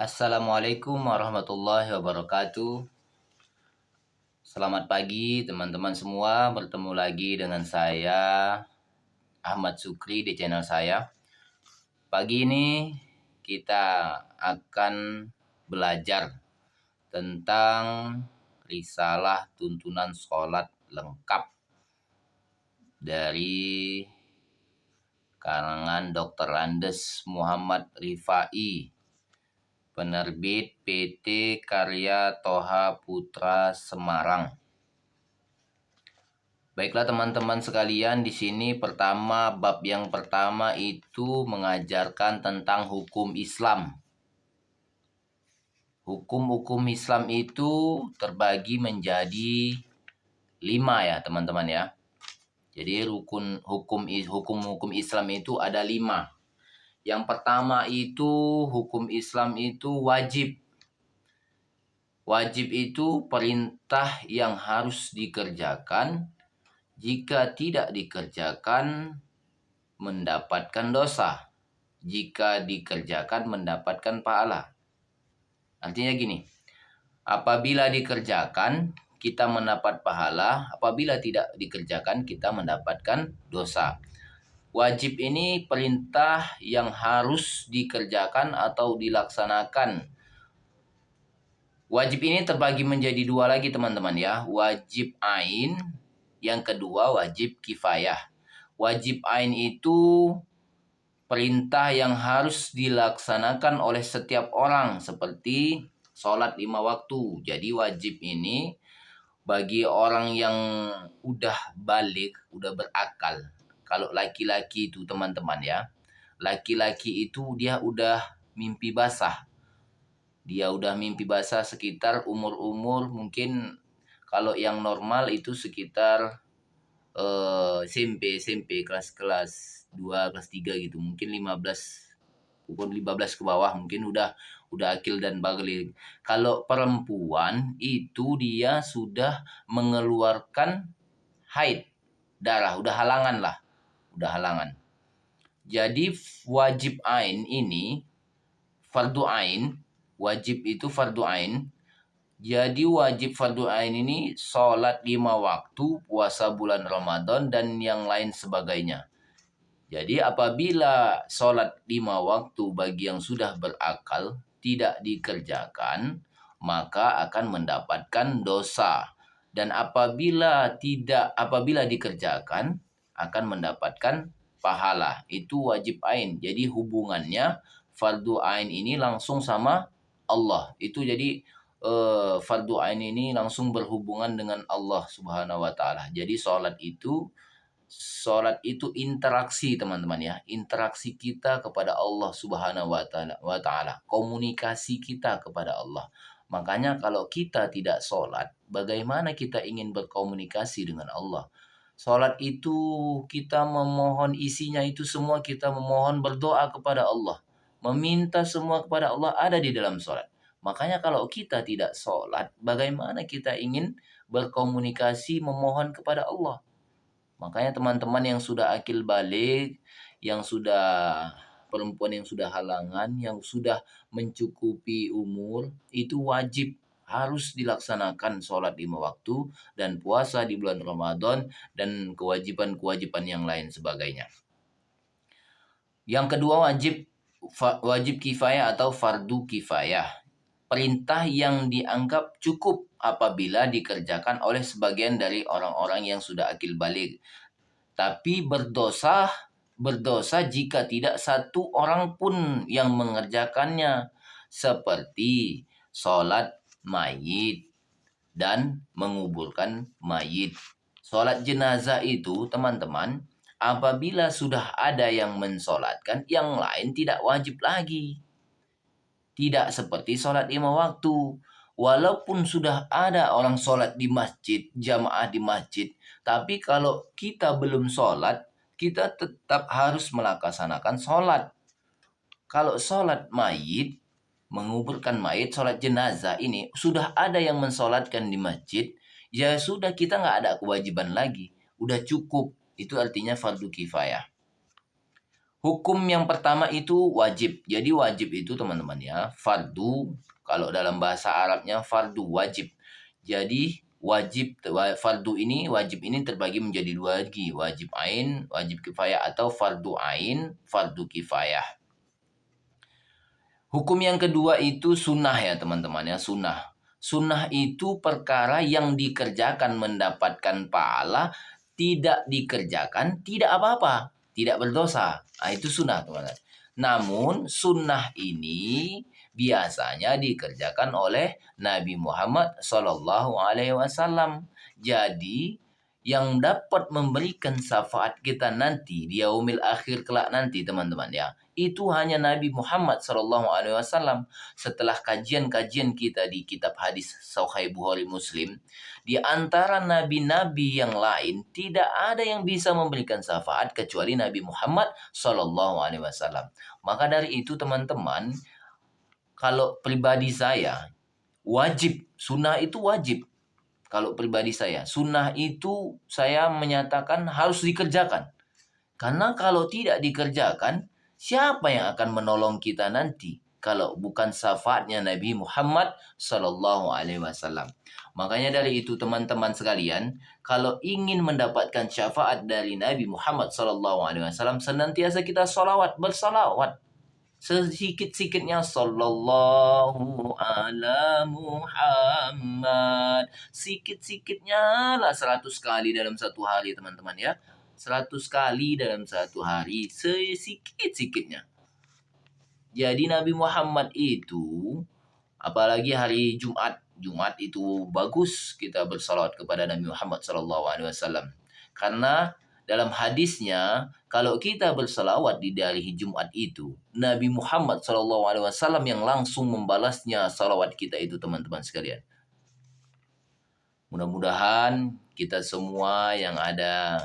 Assalamualaikum warahmatullahi wabarakatuh. Selamat pagi teman-teman semua. Bertemu lagi dengan saya Ahmad Sukri di channel saya. Pagi ini kita akan belajar tentang risalah tuntunan sholat lengkap dari karangan Dr. Andes Muhammad Rifai, penerbit PT Karya Toha Putra Semarang. Baiklah teman-teman sekalian, di sini bab yang pertama itu mengajarkan tentang hukum Islam. Hukum-hukum Islam itu terbagi menjadi 5 ya teman-teman ya. Jadi hukum Islam itu ada 5. Yang pertama itu hukum Islam itu wajib. Wajib itu perintah yang harus dikerjakan. Jika tidak dikerjakan, mendapatkan dosa. Jika dikerjakan, mendapatkan pahala. Artinya gini, apabila dikerjakan, kita mendapat pahala. Apabila tidak dikerjakan, kita mendapatkan dosa. Wajib ini perintah yang harus dikerjakan atau dilaksanakan. Wajib ini terbagi menjadi 2 lagi teman-teman ya. Wajib ain, yang kedua wajib kifayah. Wajib ain itu perintah yang harus dilaksanakan oleh setiap orang seperti sholat 5 waktu. Jadi wajib ini bagi orang yang udah balik, udah berakal. Kalau laki-laki itu teman-teman ya. Laki-laki itu dia udah mimpi basah. Dia udah mimpi basah sekitar umur-umur mungkin kalau yang normal itu sekitar SMP kelas 2, kelas 3 gitu. Mungkin 15 ke bawah mungkin udah akil dan baligh. Kalau perempuan itu dia sudah mengeluarkan haid, darah, udah halangan lah. Udah halangan. Jadi wajib ain ini fardu ain, wajib itu fardu ain. Jadi wajib fardu ain ini sholat 5 waktu, puasa bulan Ramadan, dan yang lain sebagainya. Jadi apabila sholat 5 waktu bagi yang sudah berakal tidak dikerjakan, maka akan mendapatkan dosa. Dan apabila dikerjakan, akan mendapatkan pahala. Itu wajib ain. Jadi hubungannya fardu ain ini langsung sama Allah. Itu jadi fardu ain ini langsung berhubungan dengan Allah Subhanahu wa taala. Jadi sholat itu interaksi teman-teman ya. Interaksi kita kepada Allah Subhanahu wa taala. Komunikasi kita kepada Allah. Makanya kalau kita tidak sholat, bagaimana kita ingin berkomunikasi dengan Allah? Sholat itu kita memohon, isinya itu semua kita memohon berdoa kepada Allah. Meminta semua kepada Allah ada di dalam sholat. Makanya kalau kita tidak sholat, bagaimana kita ingin berkomunikasi memohon kepada Allah? Makanya teman-teman yang sudah akil balik, yang sudah perempuan yang sudah halangan, yang sudah mencukupi umur, itu wajib harus dilaksanakan sholat 5 waktu dan puasa di bulan Ramadan dan kewajiban-kewajiban yang lain sebagainya. Yang kedua wajib kifayah atau fardu kifayah. Perintah yang dianggap cukup apabila dikerjakan oleh sebagian dari orang-orang yang sudah akil balik. Tapi berdosa jika tidak satu orang pun yang mengerjakannya. Seperti sholat mayit dan menguburkan mayit. Sholat jenazah itu teman-teman, apabila sudah ada yang mensolatkan, yang lain tidak wajib lagi. Tidak seperti sholat 5 waktu. Walaupun sudah ada orang sholat di masjid, jamaah di masjid, tapi kalau kita belum sholat, kita tetap harus melaksanakan sholat. Kalau sholat mayit, menguburkan mayit, sholat jenazah ini, sudah ada yang mensolatkan di masjid, ya sudah kita nggak ada kewajiban lagi. Udah cukup. Itu artinya fardu kifayah. Hukum yang pertama itu wajib. Jadi wajib itu teman-teman ya, fardu. Kalau dalam bahasa Arabnya fardu wajib. Jadi wajib ini terbagi menjadi dua lagi, wajib ain, wajib kifayah atau fardu ain, fardu kifayah. Hukum yang kedua itu sunnah ya teman-teman ya, sunnah. Sunnah itu perkara yang dikerjakan mendapatkan pahala, tidak dikerjakan tidak apa-apa, tidak berdosa. Nah, itu sunnah teman-teman. Namun sunnah ini biasanya dikerjakan oleh Nabi Muhammad Shallallahu Alaihi Wasallam. Jadi yang dapat memberikan syafaat kita nanti di yaumil akhir kelak nanti teman-teman ya, itu hanya Nabi Muhammad Shallallahu Alaihi Wasallam. Setelah kajian-kajian kita di kitab hadis Sahih Bukhari Muslim, di antara nabi-nabi yang lain tidak ada yang bisa memberikan syafaat kecuali Nabi Muhammad Shallallahu Alaihi Wasallam. Maka dari itu teman-teman, kalau pribadi saya wajib, sunnah itu wajib. Kalau pribadi saya, sunnah itu saya menyatakan harus dikerjakan. Karena kalau tidak dikerjakan, siapa yang akan menolong kita nanti kalau bukan syafaatnya Nabi Muhammad Sallallahu Alaihi Wasallam. Makanya dari itu teman-teman sekalian, kalau ingin mendapatkan syafaat dari Nabi Muhammad Sallallahu Alaihi Wasallam, senantiasa kita bersalawat. Sedikit-sedikitnya sallallahu ala Muhammad. Sedikit-sedikitnya lah 100 kali dalam satu hari teman-teman ya. 100 kali dalam satu hari, sedikit-sedikitnya. Jadi Nabi Muhammad itu, apalagi hari Jumat, Jumat itu bagus kita bersalawat kepada Nabi Muhammad SAW. Karena dalam hadisnya, kalau kita bersalawat di hari Jumat itu, Nabi Muhammad SAW yang langsung membalasnya salawat kita itu teman-teman sekalian. Mudah-mudahan kita semua yang ada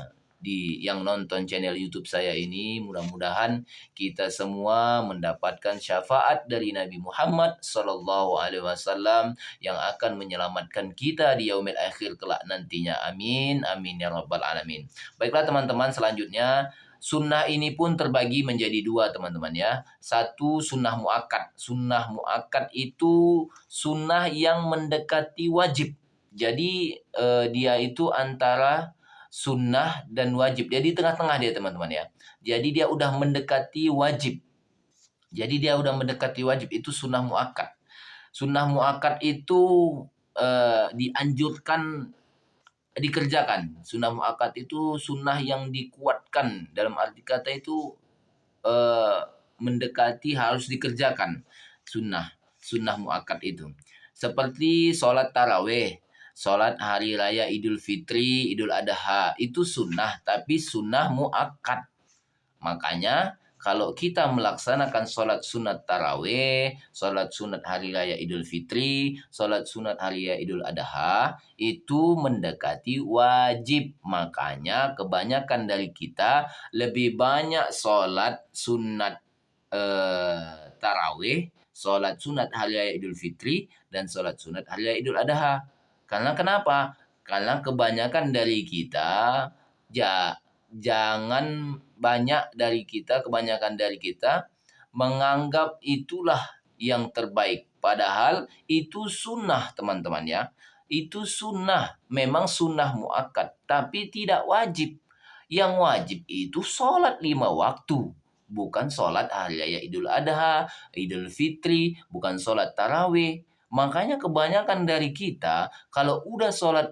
yang nonton channel YouTube saya ini, mudah-mudahan kita semua mendapatkan syafaat dari Nabi Muhammad Sallallahu Alaihi Wasallam yang akan menyelamatkan kita di yaumil akhir kelak nantinya. Amin, amin ya rabbal alamin. Baiklah teman-teman, selanjutnya sunnah ini pun terbagi menjadi dua teman-teman ya. Satu sunnah muakkad. Sunnah muakkad itu sunnah yang mendekati wajib. Jadi dia itu antara sunnah dan wajib. Jadi tengah-tengah dia teman-teman ya. Jadi dia udah mendekati wajib. Itu sunnah muakkad. Sunnah muakkad itu dianjurkan dikerjakan. Sunnah muakkad itu sunnah yang dikuatkan. Dalam arti kata itu mendekati harus dikerjakan. Sunnah muakkad itu. Seperti sholat taraweh. Sholat hari raya Idul Fitri, Idul Adha itu sunnah, tapi sunnah muakkad. Makanya kalau kita melaksanakan sholat sunat taraweh, sholat sunat hari raya Idul Fitri, sholat sunat hari raya Idul Adha, itu mendekati wajib. Makanya kebanyakan dari kita lebih banyak sholat sunat taraweh, sholat sunat hari raya Idul Fitri, dan sholat sunat hari raya Idul Adha. Karena kenapa? Karena kebanyakan dari kita kebanyakan dari kita menganggap itulah yang terbaik. Padahal itu sunnah teman-teman ya. Itu sunnah. Memang sunnah muakkad. Tapi tidak wajib. Yang wajib itu sholat 5 waktu. Bukan sholat hari raya Idul Adha, Idul Fitri, bukan sholat tarawih. Makanya kebanyakan dari kita kalau udah sholat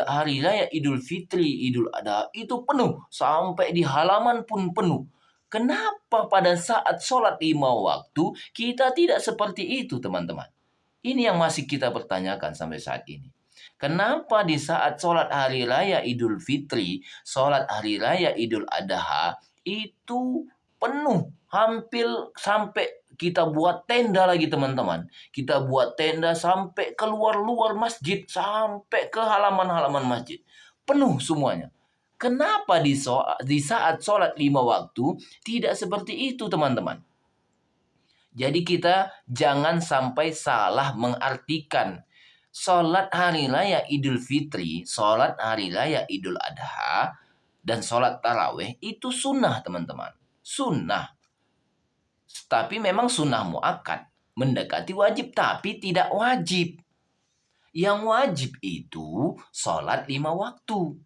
hari raya Idul Fitri, Idul Adha itu penuh. Sampai di halaman pun penuh. Kenapa pada saat sholat 5 waktu kita tidak seperti itu teman-teman? Ini yang masih kita pertanyakan sampai saat ini. Kenapa di saat sholat hari raya Idul Fitri, sholat hari raya Idul Adha itu penuh. Hampir sampai kita buat tenda lagi teman-teman. Kita buat tenda sampai keluar-luar masjid. Sampai ke halaman-halaman masjid. Penuh semuanya. Kenapa di saat sholat 5 waktu tidak seperti itu teman-teman? Jadi kita jangan sampai salah mengartikan. Sholat hari raya Idul Fitri, sholat hari raya Idul Adha, dan sholat taraweh itu sunnah teman-teman. sunnah. Tapi memang sunnah muakkad. Mendekati wajib tapi tidak wajib. Yang wajib itu sholat 5 waktu.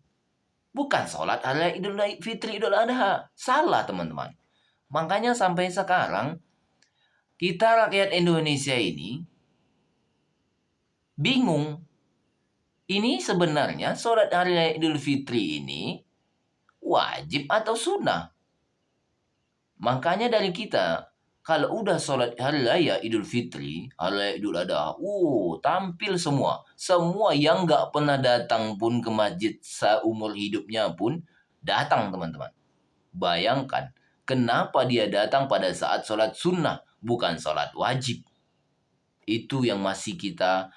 Bukan sholat hari Idul Fitri, Idul Adha. Salah teman-teman. Makanya sampai sekarang kita rakyat Indonesia ini bingung. Ini sebenarnya sholat hari raya Idul Fitri ini wajib atau sunnah? Makanya dari kita, kalau udah sholat hari raya Idul Fitri, hari raya Idul Adha, tampil semua. Semua yang nggak pernah datang pun ke masjid seumur hidupnya pun datang teman-teman. Bayangkan, kenapa dia datang pada saat sholat sunnah, bukan sholat wajib. Itu yang masih kita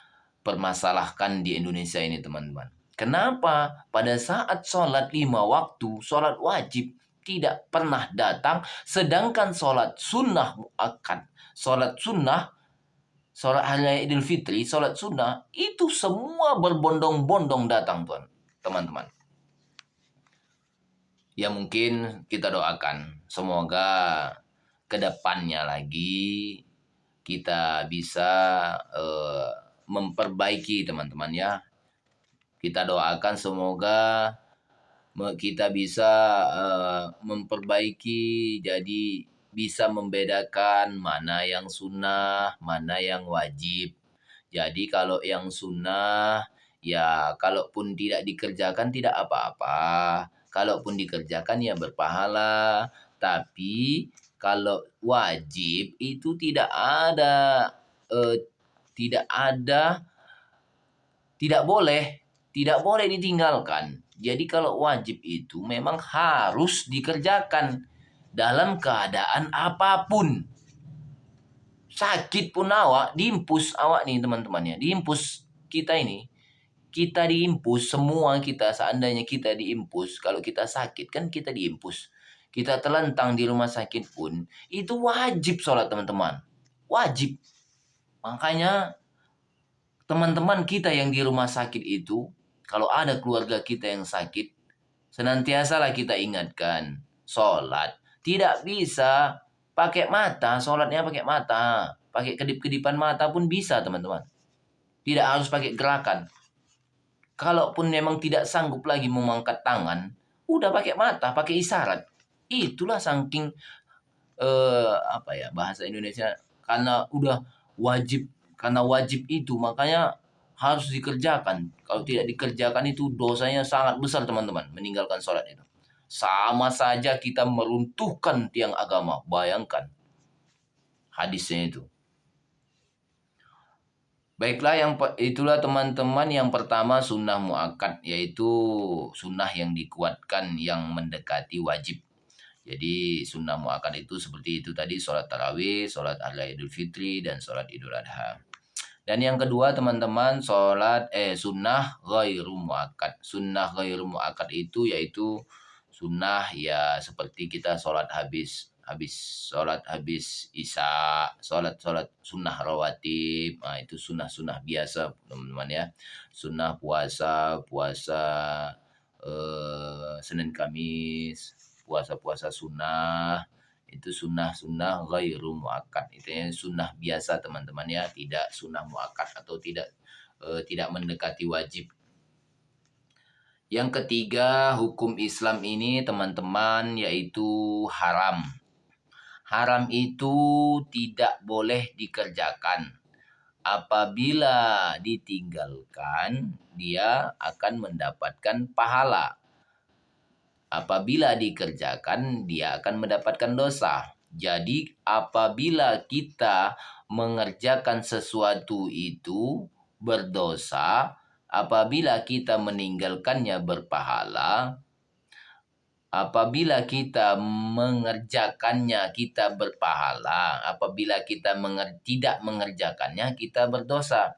permasalahkan di Indonesia ini teman-teman. Kenapa pada saat sholat 5 waktu, sholat wajib tidak pernah datang, sedangkan sholat sunnah muakkad, sholat sunnah, sholat hari raya Idul Fitri, sholat sunnah, itu semua berbondong-bondong datang teman-teman. Ya mungkin kita doakan, semoga kedepannya lagi kita bisa memperbaiki teman-teman ya. Kita doakan semoga kita bisa memperbaiki, jadi bisa membedakan mana yang sunnah, mana yang wajib. Jadi kalau yang sunnah, ya kalaupun tidak dikerjakan tidak apa-apa. Kalaupun dikerjakan ya berpahala. Tapi kalau wajib itu eh, tidak ada, tidak boleh ditinggalkan. Jadi kalau wajib itu memang harus dikerjakan dalam keadaan apapun. Sakit pun awak, diimpus awak nih teman-temannya, diimpus kita ini. Kita diimpus, semua kita, seandainya kita diimpus, kalau kita sakit kan kita diimpus. Kita terlentang di rumah sakit pun, itu wajib sholat teman-teman. Wajib. Makanya teman-teman kita yang di rumah sakit itu, kalau ada keluarga kita yang sakit, senantiasalah kita ingatkan, sholat. Tidak bisa pakai mata, sholatnya pakai mata. Pakai kedip-kedipan mata pun bisa teman-teman. Tidak harus pakai gerakan. Kalaupun memang tidak sanggup lagi mengangkat tangan, udah pakai mata, pakai isyarat. Itulah saking bahasa Indonesia, karena udah wajib, karena wajib itu makanya harus dikerjakan. Kalau tidak dikerjakan itu dosanya sangat besar teman-teman, meninggalkan sholat itu. Sama saja kita meruntuhkan tiang agama. Bayangkan hadisnya itu. Baiklah, itulah teman-teman yang pertama sunnah muakkad, yaitu sunnah yang dikuatkan yang mendekati wajib. Jadi sunnah muakkad itu seperti itu tadi, sholat tarawih, sholat hari Idul Fitri, dan sholat Idul Adha. Dan yang kedua teman-teman, sunnah ghairu muakkad. Sunnah ghairu muakkad itu yaitu sunnah ya seperti kita sholat habis isya, sholat sunnah rawatib. Nah, itu sunnah biasa teman-teman ya. Sunnah puasa Senin Kamis, puasa sunnah, itu sunnah ghairu muakkad. Itu yang sunnah biasa teman-teman ya, tidak sunnah muakkad atau tidak mendekati wajib. Yang ketiga, hukum Islam ini teman-teman yaitu haram. Haram itu tidak boleh dikerjakan. Apabila ditinggalkan, dia akan mendapatkan pahala. Apabila dikerjakan, dia akan mendapatkan dosa. Jadi, apabila kita mengerjakan sesuatu itu berdosa, apabila kita meninggalkannya berpahala, apabila kita mengerjakannya kita berpahala, apabila kita tidak mengerjakannya kita berdosa.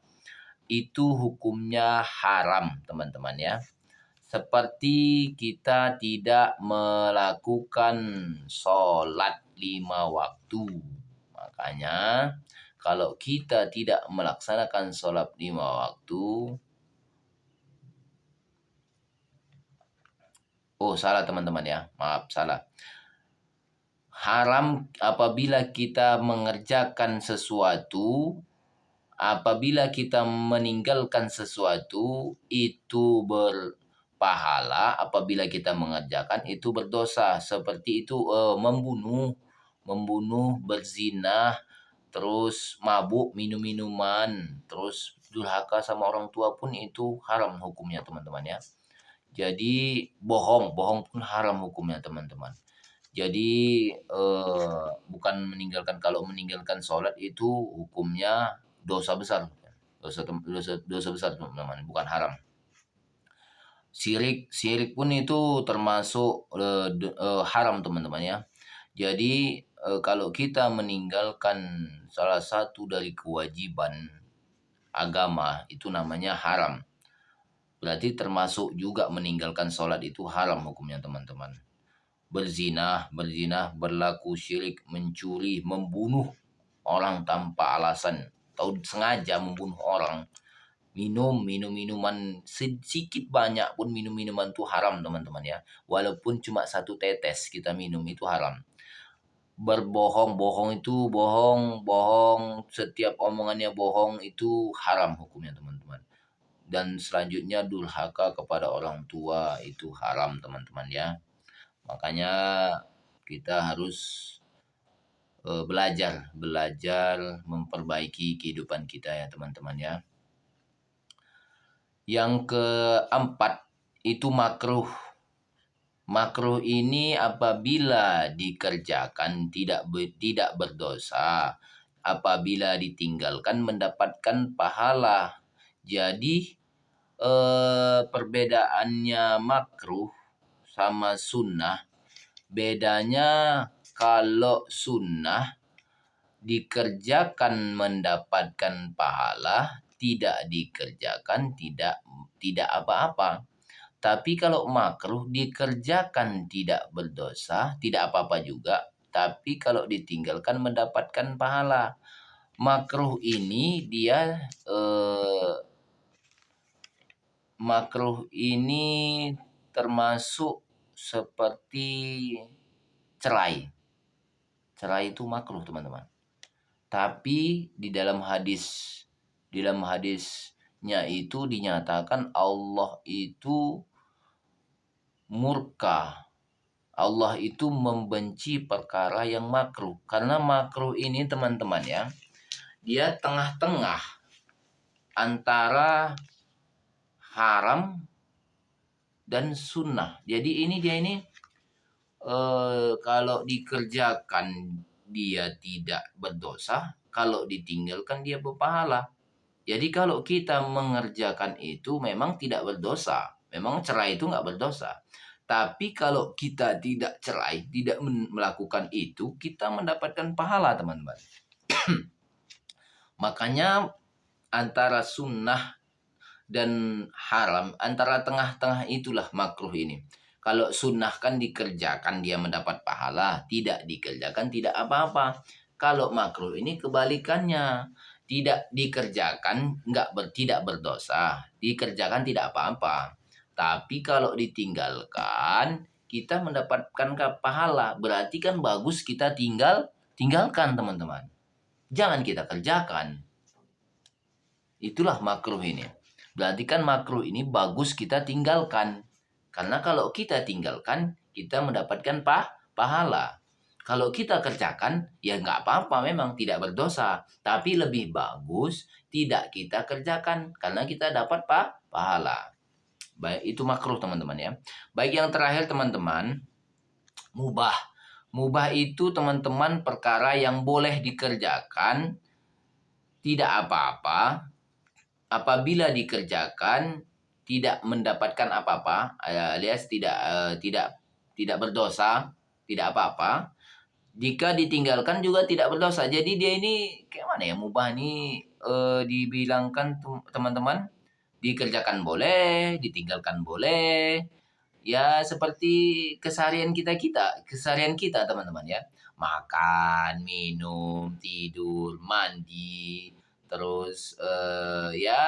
Itu hukumnya haram, teman-teman ya. Seperti kita tidak melakukan sholat 5 waktu. Makanya kalau kita tidak melaksanakan sholat 5 waktu, salah teman-teman ya, maaf salah. haram apabila kita mengerjakan sesuatu, apabila kita meninggalkan sesuatu itu berpahala, apabila kita mengerjakan itu berdosa. Seperti itu membunuh, berzina, terus mabuk, minum minuman, terus durhaka sama orang tua pun itu haram hukumnya teman-teman ya. Jadi bohong, bohong pun haram hukumnya teman-teman. Jadi bukan meninggalkan, kalau meninggalkan sholat itu hukumnya dosa besar, dosa besar teman-teman, bukan haram. Syirik, syirik pun itu termasuk haram teman-teman ya. Jadi kalau kita meninggalkan salah satu dari kewajiban agama itu namanya haram. Berarti termasuk juga meninggalkan sholat itu haram hukumnya teman-teman. Berzina, berlaku syirik, mencuri, membunuh orang tanpa alasan, atau sengaja membunuh orang, minum minuman sedikit banyak pun, minum minuman itu haram teman-teman ya. Walaupun cuma satu tetes kita minum itu haram. Berbohong, bohong itu bohong, setiap omongannya bohong itu haram hukumnya teman-teman. Dan selanjutnya durhaka kepada orang tua itu haram teman-teman ya. Makanya kita harus belajar memperbaiki kehidupan kita ya teman-teman ya. Yang keempat itu makruh. Makruh ini apabila dikerjakan tidak berdosa, apabila ditinggalkan mendapatkan pahala. Jadi perbedaannya makruh sama sunnah, bedanya kalau sunnah dikerjakan mendapatkan pahala, tidak dikerjakan tidak apa-apa. Tapi kalau makruh dikerjakan tidak berdosa, tidak apa-apa juga. Tapi kalau ditinggalkan mendapatkan pahala. Makruh ini dia makruh ini termasuk seperti cerai. Cerai itu makruh teman-teman. Tapi di dalam hadisnya itu dinyatakan Allah itu murka. Allah itu membenci perkara yang makruh. Karena makruh ini teman-teman ya, dia tengah-tengah antara haram dan sunnah. Jadi dia ini kalau dikerjakan dia tidak berdosa, kalau ditinggalkan dia berpahala. Jadi kalau kita mengerjakan itu memang tidak berdosa, memang cerai itu nggak berdosa. Tapi kalau kita tidak cerai, tidak melakukan itu, kita mendapatkan pahala teman-teman. Makanya antara sunnah dan haram, antara tengah-tengah itulah makruh ini. Kalau sunnah kan dikerjakan dia mendapat pahala, tidak dikerjakan tidak apa-apa. Kalau makruh ini kebalikannya, tidak dikerjakan tidak berdosa, dikerjakan tidak apa-apa. Tapi kalau ditinggalkan kita mendapatkan pahala, berarti kan bagus kita tinggalkan teman-teman. Jangan kita kerjakan. Itulah makruh ini. Berarti kan makruh ini bagus kita tinggalkan. Karena kalau kita tinggalkan, kita mendapatkan pahala. Kalau kita kerjakan, ya nggak apa-apa memang tidak berdosa. Tapi lebih bagus tidak kita kerjakan. Karena kita dapat pahala. Baik, itu makruh teman-teman ya. Baik, yang terakhir teman-teman, mubah. Mubah itu teman-teman perkara yang boleh dikerjakan, tidak apa-apa, apabila dikerjakan tidak mendapatkan apa-apa, alias tidak berdosa, tidak apa-apa. Jika ditinggalkan juga tidak berdosa. Jadi dia ini kayak mana ya, mubah ini dibilangkan teman-teman, dikerjakan boleh, ditinggalkan boleh. Ya seperti keseharian kita teman-teman ya. Makan, minum, tidur, mandi, terus ya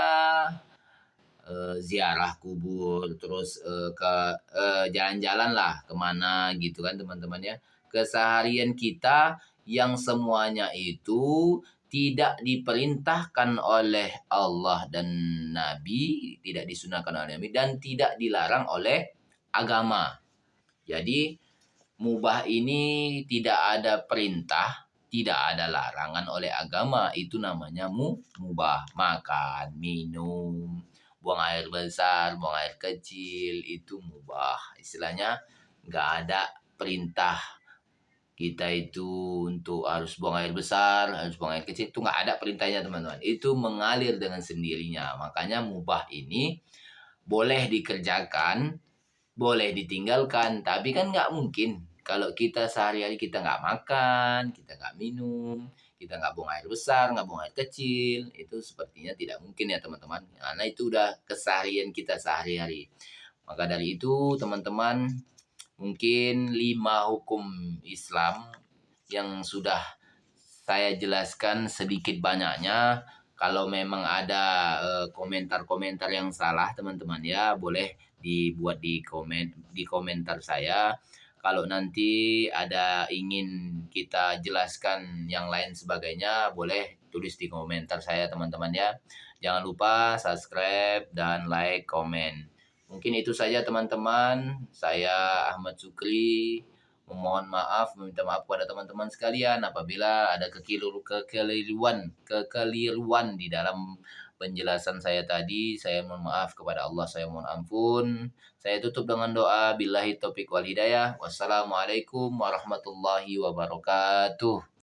ziarah kubur, terus ke jalan-jalan lah kemana gitu kan teman-teman ya. keseharian kita yang semuanya itu tidak diperintahkan oleh Allah dan Nabi, tidak disunahkan oleh Nabi, dan tidak dilarang oleh agama. Jadi mubah ini tidak ada perintah, tidak ada larangan oleh agama, itu namanya mubah. Makan, minum, buang air besar, buang air kecil, itu mubah. Istilahnya nggak ada perintah kita itu untuk harus buang air besar, harus buang air kecil, itu nggak ada perintahnya teman-teman. Itu mengalir dengan sendirinya. Makanya mubah ini boleh dikerjakan, boleh ditinggalkan, tapi kan nggak mungkin kalau kita sehari-hari kita nggak makan, kita nggak minum, kita nggak buang air besar, nggak buang air kecil, itu sepertinya tidak mungkin ya teman-teman. Karena itu udah keseharian kita sehari-hari. Maka dari itu teman-teman, mungkin 5 hukum Islam yang sudah saya jelaskan sedikit banyaknya. Kalau memang ada komentar-komentar yang salah teman-teman ya boleh dibuat di komentar saya. Kalau nanti ada ingin kita jelaskan yang lain sebagainya boleh tulis di komentar saya teman-teman ya. Jangan lupa subscribe dan like, komen. Mungkin itu saja teman-teman. Saya Ahmad Sukri memohon maaf, meminta maaf kepada teman-teman sekalian apabila ada kekeliruan di dalam penjelasan saya tadi. Saya mohon maaf kepada Allah, saya mohon ampun. Saya tutup dengan doa, billahi taufik wal hidayah. Wassalamualaikum warahmatullahi wabarakatuh.